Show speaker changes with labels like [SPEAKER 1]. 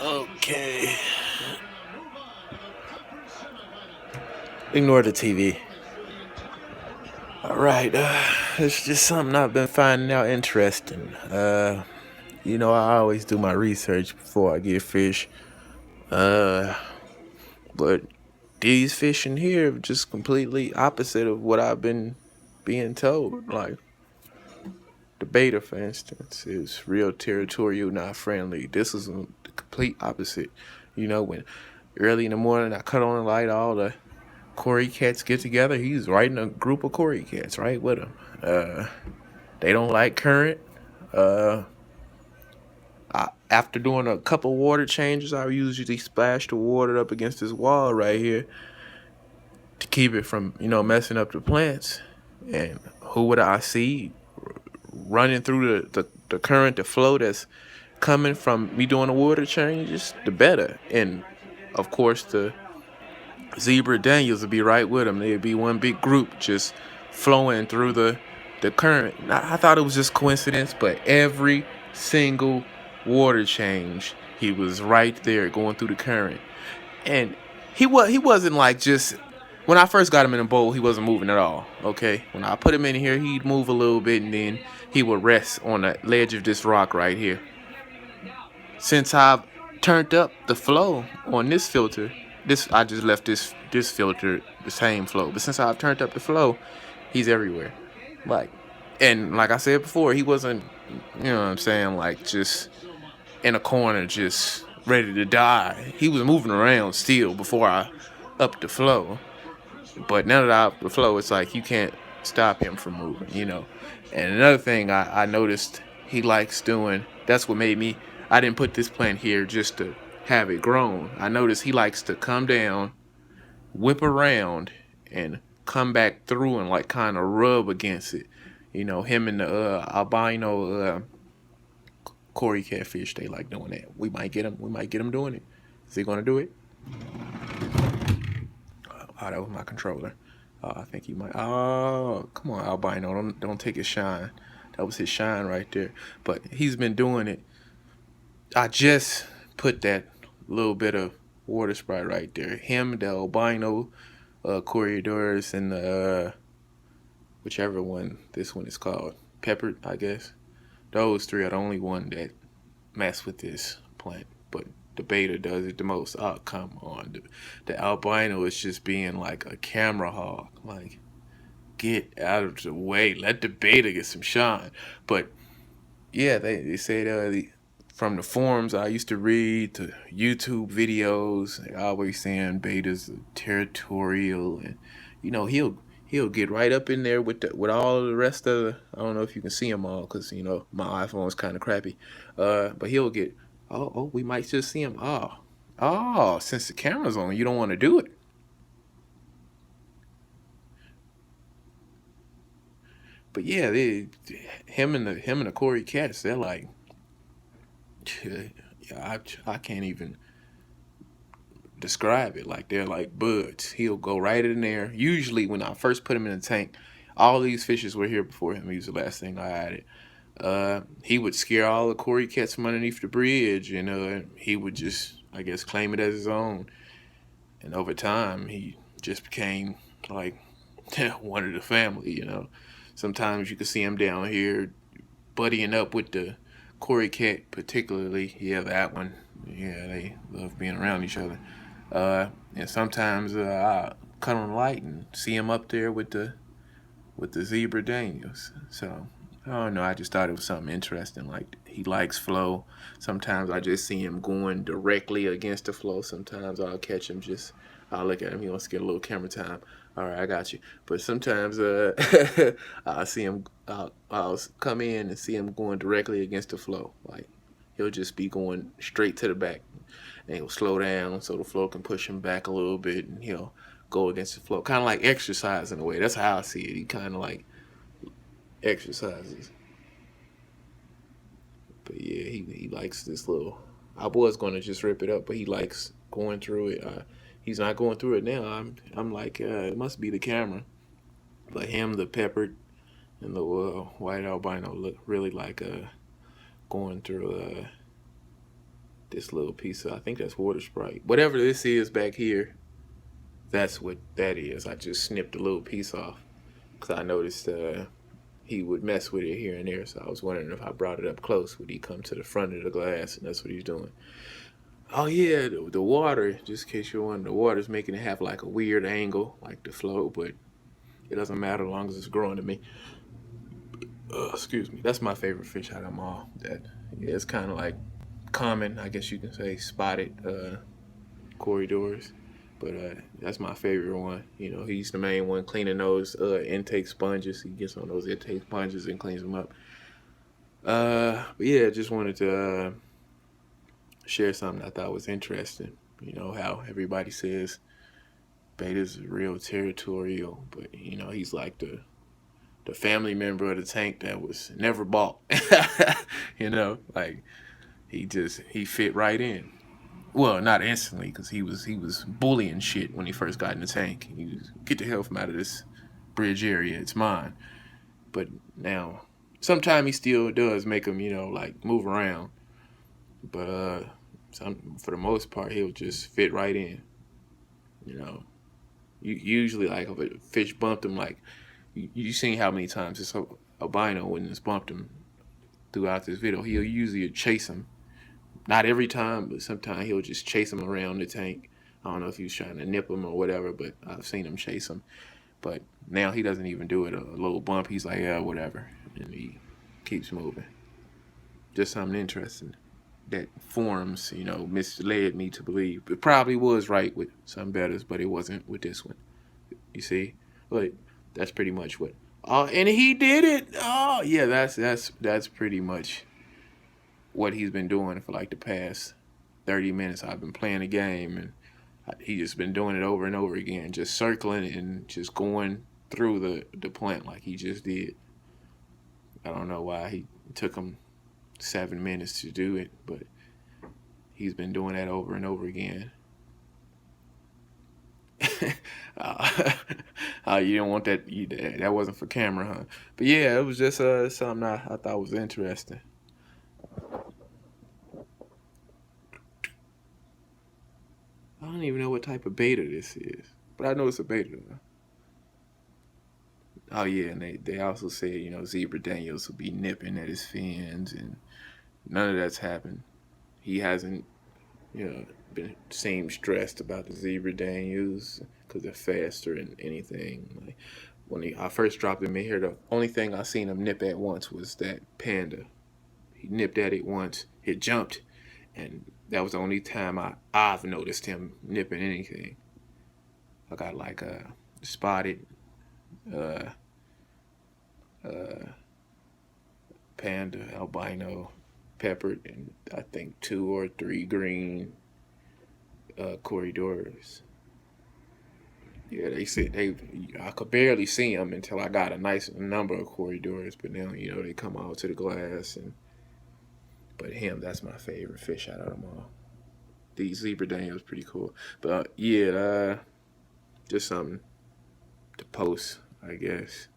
[SPEAKER 1] Okay. Ignore the TV. All right. It's just something I've been finding out interesting. I always do my research before I get fish. Uh, but these fish in here are just completely opposite of what I've been being told. Like the betta, for instance, is real territorial, not friendly. This is the complete opposite. When early in the morning I cut on the light, all the Corey cats get together. He's riding a group of Corey cats right with him. They don't like current. Uh, after doing a couple water changes, I usually splash the water up against this wall right here to keep it from messing up the plants. And who would I see running through the current, the flow that's coming from me doing the water changes? The betta, and of course the Zebra Daniels would be right with him. They'd be one big group just flowing through the current. I thought it was just coincidence, but every single water change, he was right there going through the current. And he wasn't like just when I first got him in the bowl, he wasn't moving at all. Okay, when I put him in here, he'd move a little bit, and then he would rest on the ledge of this rock right here. Since I've turned up the flow on this filter, I just left this filter the same flow. But since I've turned up the flow, he's everywhere. Like, and like I said before, he wasn't, what I'm saying, like just in a corner, just ready to die. He was moving around still before I upped the flow. But now that I upped the flow, it's like you can't stop him from moving. And another thing I noticed he likes doing, that's what made me, I didn't put this plant here just to have it grown. I noticed he likes to come down, whip around, and come back through and like kind of rub against it. Him and the albino Corey catfish, they like doing that. We might get him doing it. Is he gonna do it? Oh, that was my controller. I think he might. Oh, come on, albino! Don't take his shine. That was his shine right there. But he's been doing it. I just put that little bit of water sprite right there. Him, the albino corridors, and the whichever one this one is called, peppered, I guess. Those three are the only one that mess with this plant. But the betta does it the most. Oh, come on. The albino is just being like a camera hog. Like, get out of the way. Let the betta get some shine. But yeah, they said from the forums I used to read to YouTube videos, they always saying betas are territorial, and he'll get right up in there with all of the rest of the. I don't know if you can see them all because my iPhone is kind of crappy. But he'll get. Oh, we might just see him. Since the camera's on, you don't want to do it. But yeah, him and the Corey Cats, they're like, yeah, I can't even describe it. Like they're like buds. He'll go right in there. Usually, when I first put him in the tank, all these fishes were here before him. He was the last thing I added. He would scare all the Corey cats from underneath the bridge, and he would just, I guess, claim it as his own. And over time, he just became like one of the family. Sometimes you could see him down here buddying up with the Corey cat, particularly. Yeah, that one. Yeah, they love being around each other. And sometimes I cut on the light and see him up there with the zebra Daniels. So I don't know. I just thought it was something interesting. Like he likes flow. Sometimes I just see him going directly against the flow. Sometimes I'll catch him just. I'll look at him. He wants to get a little camera time. All right, I got you. But sometimes I see him. I'll come in and see him going directly against the flow. Like he'll just be going straight to the back, and he'll slow down so the flow can push him back a little bit, and he'll go against the flow. Kind of like exercise in a way. That's how I see it. He kind of like exercises. But yeah, he likes this little. I was gonna just rip it up, but he likes going through it. He's not going through it now. I'm like, it must be the camera. But him, the peppered, and the white albino look really like going through. this little piece of, I think that's water Sprite. Whatever this is back here, that's what that is. I just snipped a little piece off because I noticed he would mess with it here and there. So I was wondering if I brought it up close, would he come to the front of the glass? And that's what he's doing. Oh yeah, the water, just in case you're wondering, the water's making it have like a weird angle, like the flow, but it doesn't matter as long as it's growing to me. Excuse me. That's my favorite fish out of them all. That, yeah, it's kind of like common, I guess you can say, spotted corridors. But that's my favorite one. You know, he's the main one cleaning those intake sponges. He gets on those intake sponges and cleans them up. But yeah, just wanted to share something I thought was interesting. You know, how everybody says betta's real territorial, but you know, he's like the family member of the tank that was never bought. You know, like he fit right in. Well, not instantly, because he was bullying shit when he first got in the tank. He was, get the hell from out of this bridge area, it's mine. But now, sometimes he still does make him, you know, like move around. But for the most part, he'll just fit right in. You know, usually like if a fish bumped him, like you seen how many times this albino when it's bumped him throughout this video. He'll usually chase him. Not every time, but sometimes he'll just chase him around the tank. I don't know if he was trying to nip him or whatever, but I've seen him chase him. But now he doesn't even do it. A little bump, he's like, yeah, whatever. And he keeps moving. Just something interesting that forms, you know, misled me to believe. It probably was right with some betters, but it wasn't with this one. You see? But that's pretty much what. Oh, and he did it. Oh, yeah, that's pretty much what he's been doing for like the past 30 minutes. I've been playing the game, and he just been doing it over and over again, just circling and just going through the plant like he just did. I don't know why he took him 7 minutes to do it, but he's been doing that over and over again. You don't want that. That wasn't for camera, huh? But yeah, it was just something I thought was interesting. I don't even know what type of betta this is, but I know it's a betta. Oh yeah, and they also said, you know, Zebra Daniels will be nipping at his fins, and none of that's happened. He hasn't, you know, seemed stressed about the Zebra Daniels because they're faster than anything. Like when I first dropped him in here, the only thing I seen him nip at once was that panda. He nipped at it once, it jumped, and that was the only time I've noticed him nipping anything. I got like spotted uh, uh, panda, albino, peppered, and I think 2 or 3 green corridors. Yeah, they said I could barely see them until I got a nice number of corridors, but now, you know, they come out to the glass. But him, that's my favorite fish out of them all. The Zebra Daniel was pretty cool. But yeah, just something to post, I guess.